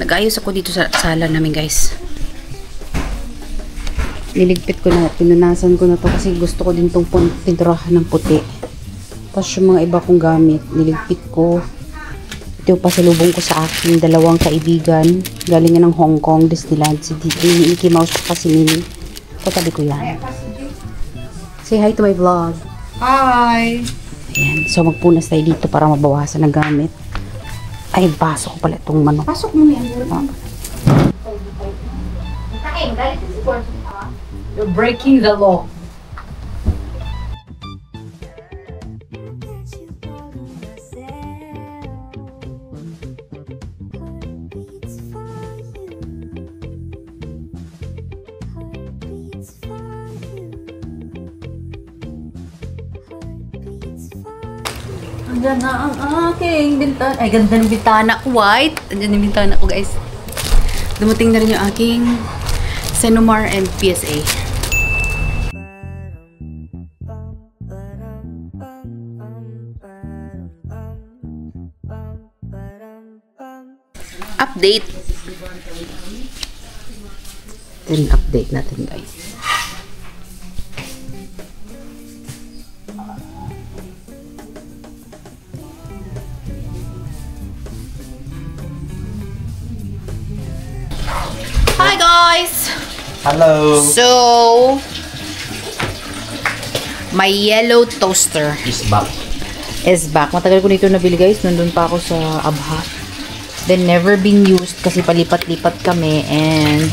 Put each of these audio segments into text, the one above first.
Nag-ayos ako dito sa sala namin, guys. Niligpit ko na, pinunasan ko na to kasi gusto ko din tong pinturahan ng puti. Tapos yung mga iba kong gamit, niligpit ko. Ito yung pasalubong ko sa aking dalawang kaibigan. Galing ng Hong Kong, Disneyland. Si Mickey Mouse kasi Minnie. Katabi ko yan. Say hi to my vlog. Hi! Ayan. So, magpunas tayo dito para mabawasan ng gamit. Ay, pasok ko pala itong manok. Pasok mo na yan. You're breaking the law. Andiyan na ang aking bintana. Ay, ganda ng bintana ko. White. Andiyan yung bintana ko, guys. Dumating na rin yung aking Senomar and PSA. Update. Then update natin, guys. Hi guys! Hello! So, my yellow toaster Is back. Matagal ko nito nabili, guys. Nandun pa ako sa Abha. Then, never been used kasi palipat-lipat kami and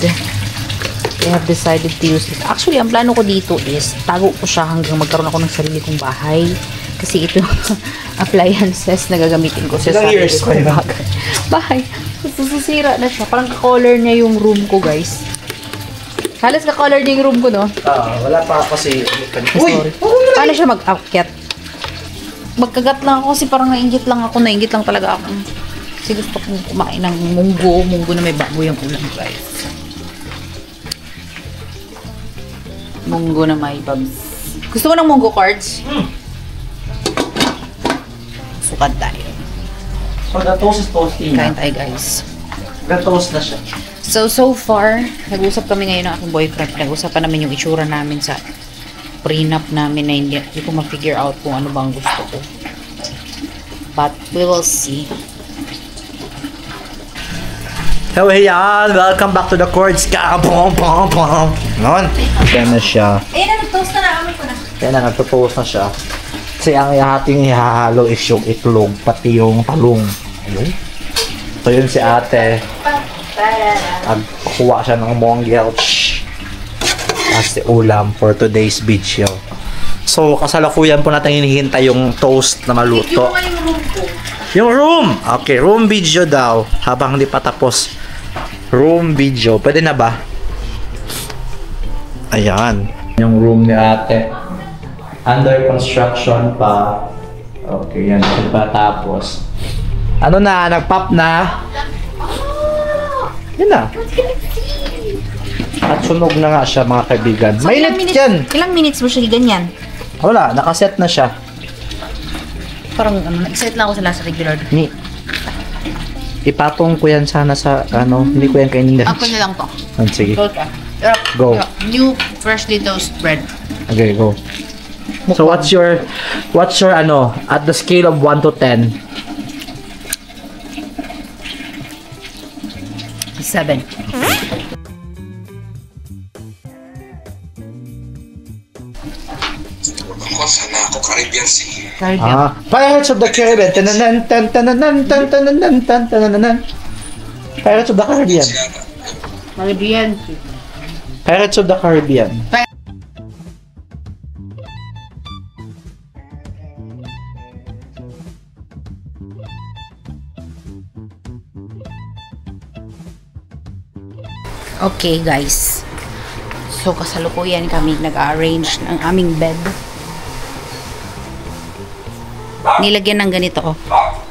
we have decided to use it. Actually, ang plano ko dito is tago ko siya hanggang magkaroon ako ng sarili kong bahay. Kasi ito appliances na gagamitin ko sa sarili kong bahay. Susira na siya. Parang ka-color niya yung room ko, guys. Halos ka-color niya yung room ko, no? Wala pa kasi. Uy! Paano siya mag-akyat? Magkagat lang ako kasi parang nainggit lang ako. Nainggit lang talaga ako. Kasi gusto kong kumain ng munggo. Munggo na may baboy ang ulam, guys. Munggo na may babs. Gusto ko ng munggo cards? Sukat tayo. So, the toast is toasty na. Kain tayo, guys. The toast na siya. So far, nag-usap kami ngayon ng aking boyfriend. Nag-usapan namin yung itsura namin sa prenup namin na hindi ko ma-figure out kung ano bang gusto ko. But, we will see. Hello, yan! Welcome back to the chords. Ngayon, kaya na siya. Nag-toast na amoy ko na. Kaya na, nagtutoast na siya. Kasi ang ating ihahalo is yung itlog, pati yung talong. Ayun. So yun si ate. Nagkuha siya ng mongelch as the ulam for today's video. So kasalukuyan po natin hinihintay yung toast na maluto. Yung room ko. Yung room! Okay, room video daw. Habang hindi pa tapos. Room video. Pwede na ba? Ayan. Yung room ni ate. Under construction pa. Okay, yan. Hindi pa tapos. Ano na? Nag-pop na? Yan na. At sunog na nga siya, mga kaibigan. So, mainit yan. Ilang minutes mo siya ganyan? Wala, nakaset na siya. Parang excited lang ako sa last regular. Ipatong ko yan sana sa hindi ko yan kainin din. Ako na lang to. Sige. Go. Go. New freshly toast bread. Okay, go. So what's your at the scale of 1 to 10? 7. Sana ako Caribbean Sea. Pirates of the Caribbean. Tananan, tan tananan, tan tananan, tan tananan. Pirates of the Caribbean. Caribbean. Pirates of the Caribbean. Okay, guys. So, kasalukuyan kami nag-arrange ng aming bed. Nilagyan ng ganito, oh.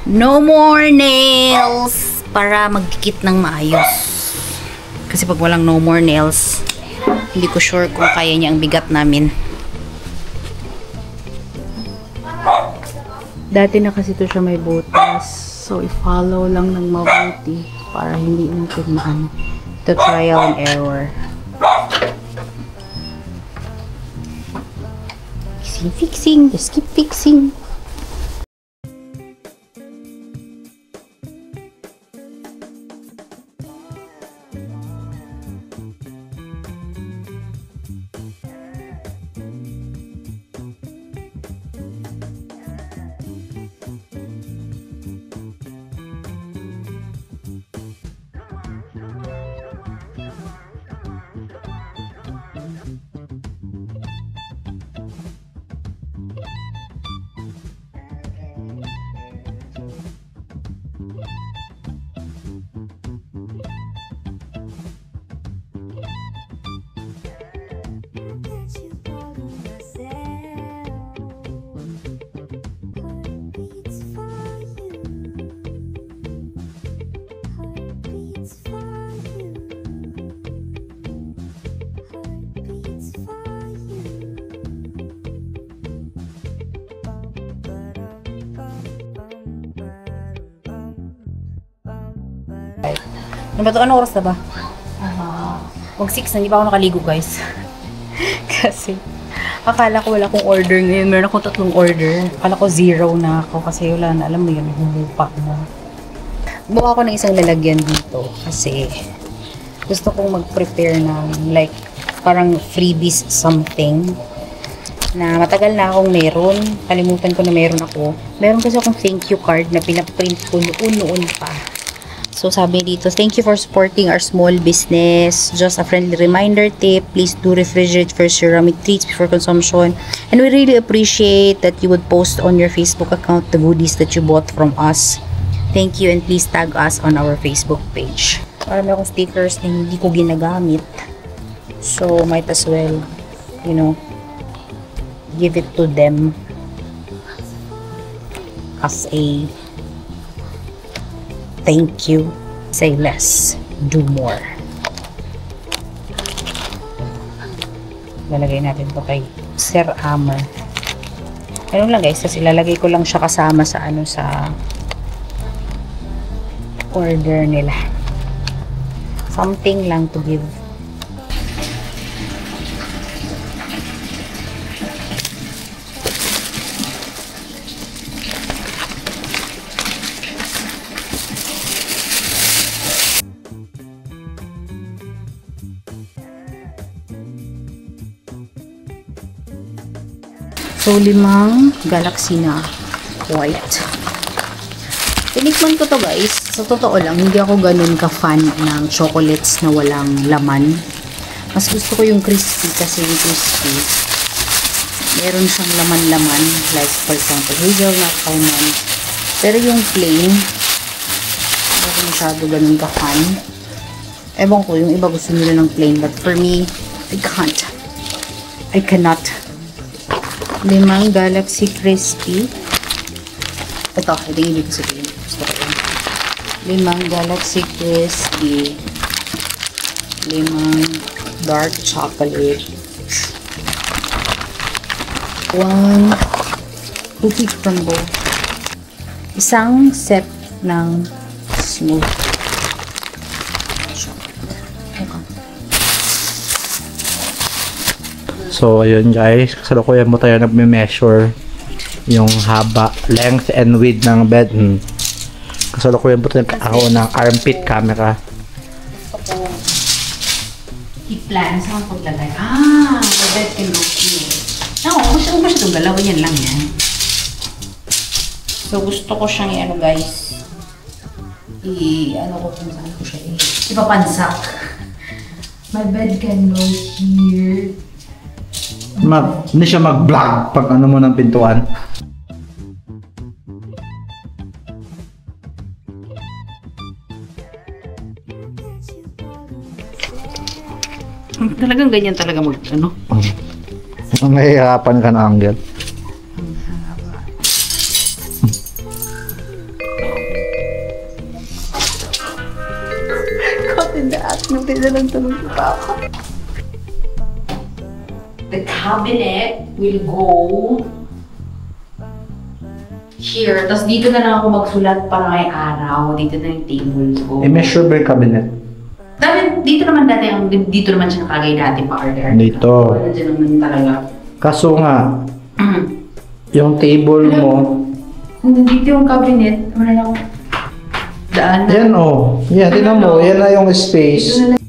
No more nails! Para magkikit ng maayos. Kasi pag walang no more nails, hindi ko sure kung kaya niya ang bigat namin. Dati na kasi ito siya may butas. So, i-follow lang ng mabuti. para hindi natin maano. To trial and error. Fixing, just keep fixing. Ano ba ito? Anong oras na ba? Mag 6 na, hindi pa ako nakaligo guys. Kasi, akala ko wala akong order ngayon. Meron akong 3 order. Akala ko 0 na ako kasi wala na. Alam mo yun, humupa na. Buka ko ng isang lalagyan dito kasi gusto kong mag-prepare ng like parang freebies something na matagal na akong meron. Kalimutan ko na meron ako. Meron kasi akong thank you card na pinaprint ko noon pa. So, sabi dito, thank you for supporting our small business. Just a friendly reminder tip. Please do refrigerate first ceramic treats before consumption. And we really appreciate that you would post on your Facebook account the goodies that you bought from us. Thank you and please tag us on our Facebook page. Marami akong stickers na hindi ko ginagamit. So, might as well, you know, give it to them as a thank you. Say less, do more. Lalagay natin to kay Sir Amer. Ano lang guys, kasi lalagay ko lang siya kasama sa ano sa order nila. Something lang to give. So, 5 Galaxy na white. Tinikman ko to guys. Sa totoo lang, hindi ako ganun ka-fan ng chocolates na walang laman. Mas gusto ko yung crispy kasi yung crispy, meron siyang laman-laman. Like, for example, hazelnut, almond. Pero yung plain, hindi ako masyado ganun ka-fan. Ewan ko, yung iba gusto nila ng plain. But for me, I cannot. 5 Galaxy Crispy. Ito yung ibig ko sabihin. Gusto ko yun. 5 Galaxy Crispy. 5 Dark Chocolate. 1 Cookie Crumble. Isang set ng smooth chocolate. Okay. So, ayun guys, kasalukuyan mo tayo nagme-measure yung haba, length and width ng bed. Kasalukuyan mo tayo ako ng armpit camera. Gusto ko i-plan saan paglagay. The bed can go here. Huwag masyadong galawin yan lang yan. So, gusto ko siyang i-ano guys, i-ano ko kung saan ko siya ipapansak. My bed can go here. Hindi siya mag-vlog pag ano mo ng pintuan. Talagang ganyan talaga mag-ano. Nahihirapan ka na, Angel. Caught in the act. Nagtay na lang tulog pa ako. The cabinet will go here. Tapos dito na lang ako magsulat para may araw. Dito na yung tables ko. I-measure ba yung cabinet? Dito naman dati, dito naman siya nakalagay dati pa order. Dito. Nandiyan naman talaga. Kaso nga, yung table mo, Kung nandito yung cabinet, wala na akong daan na. yan oh. Yan, tingnan mo. Yan na yung space. Dito na lang